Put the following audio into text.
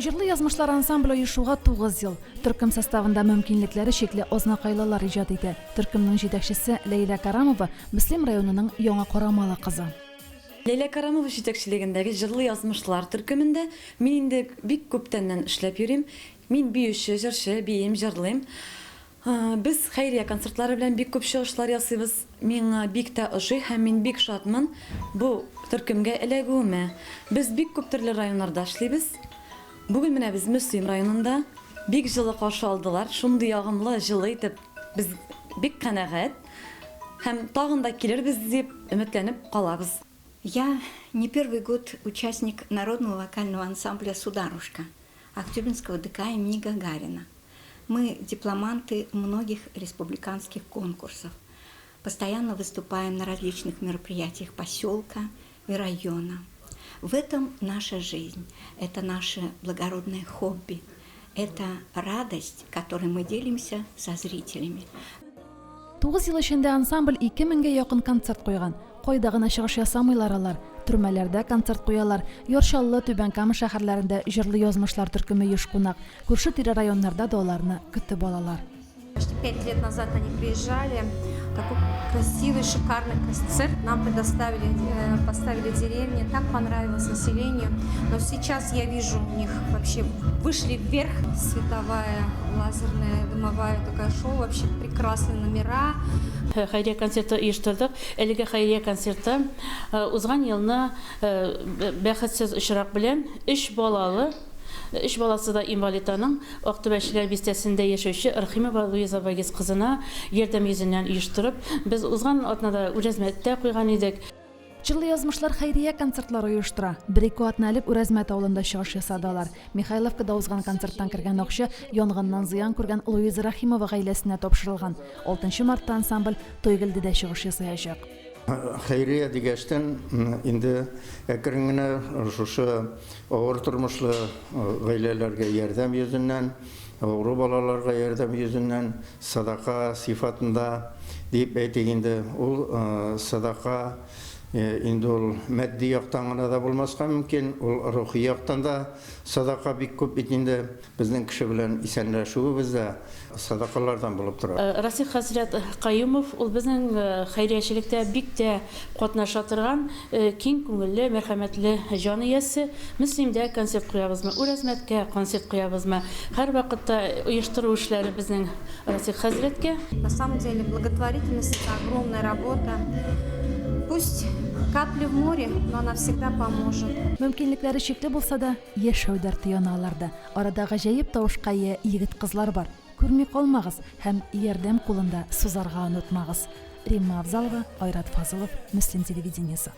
Җырлы язмышлар ансамбле оешуга 9 ел. Төркем составында мөмкинлекләре шикле ознакайлылар иҗат итә. Төркемнең җитәкчесе Ләйлә Карамова Мөслим районының Яңа Карамалы кызы. Ләйлә Карамова җитәкчелегендәге җырлы язмышлар төркемендә мин инде бик күптәннән эшләп йөрим. Мин биюче, җырчы, бием, җырлыйм. Без хәйрия концертлары белән бик күп чыгышлар ясыйбыз. Миңа бик тә ошый һәм мин бик шатмын бу төркемгә эләгүемә. Без бик күп төрле районнарда эшлибез. Бүген менә без Мөслим районында бик җылы каршы алдылар. Шундый ягымлы, җылы итеп без бик канәгать һәм тагын да килербез дип өметләнеп калабыз. Я не первый год участник народного вокального ансамбля «Сударушка» Актюбинского ДК имени Гагарина. Мы дипломанты многих республиканских конкурсов. Постоянно выступаем на различных мероприятиях поселка и района. В этом наша жизнь, это наше благородное хобби, это радость, которой мы делимся со зрителями. 9 ел эчендә ансамбль 2000-гә якын концерт куйган. Кайда гына чыгыш ясамыйлар алар. Төрмәләрдә концерт куялар. Яршаллы, Түбән-Кама шәһәрләрендә җырлы язмышлар төркеме еш кунак. Күрше-тирә районнарда да аларны көтеп алалар. Почти 5 лет назад они приезжали. Такой красивый, шикарный концерт нам предоставили, поставили в деревне. Так понравилось населению. Но сейчас я вижу у них вообще вышли вверх. Световая, лазерная, дымовая такая шоу. Вообще прекрасные номера. Хәйрия концерты оештырдык. Әлеге хәйрия концертта узган елны бәхетсез очрак белән 3 балалы Эш баласы да инвалиданың Актүбәчеләр бистәсендә яшәүче Рәхимова Луиза Багис кызына ярдәм йөзеннән оештырып, без узган атнада Үрәзмәттә куйган идек. Җырлы язмышлар хәйрия концертлар оештыра. 1-2 атна элек Үрәзмәт авылында чыгыш ясадылар. Михайловкада узган концерттан кергән акча янгыннан зыян күргән Луиза Рәхимова гаиләсенә тапшырылган. 6 мартта ансамбль Тойгылдыда чыгыш ясаячак. Хәйрия дигәштән инде әкрен генә шушы авыр тормышлы гаиләләргә ярдәм йөзеннән, авыру балаларга ярдәм йөзеннән садака сыйфатында дип әйтик инде. Ул садака инде ул матди яктан гына да булмаска мөмкин, ул рухи яктан да садака бик күп бит инде. Безнең кеше белән исәнләшүебез дә садакалардан булып тора. Расих хәзрәт Каюмов ул безнең хәйриячелектә бик тә катнаша торган киң күңелле, мәрхәмәтле җан иясе. Мөслимдә концерт куябызмы, Үрәзмәткә концерт куябызмы? Һәр вакытта оештыру эшләре безнең Расих хәзрәткә. На самом деле благотворительность — это огромная работа. Пусть капли в море, но она всегда поможет. Мөмкинлекләре шикле булса да, яшәү дәрте яна аларда. Арада гаҗәеп тавышка ия егет кызлар бар. Күрми калмагыз һәм ярдәм кулында сузарга онытмагыз. Римма Авзалова, Айрат Фазылов, Мөслим телевидениесе.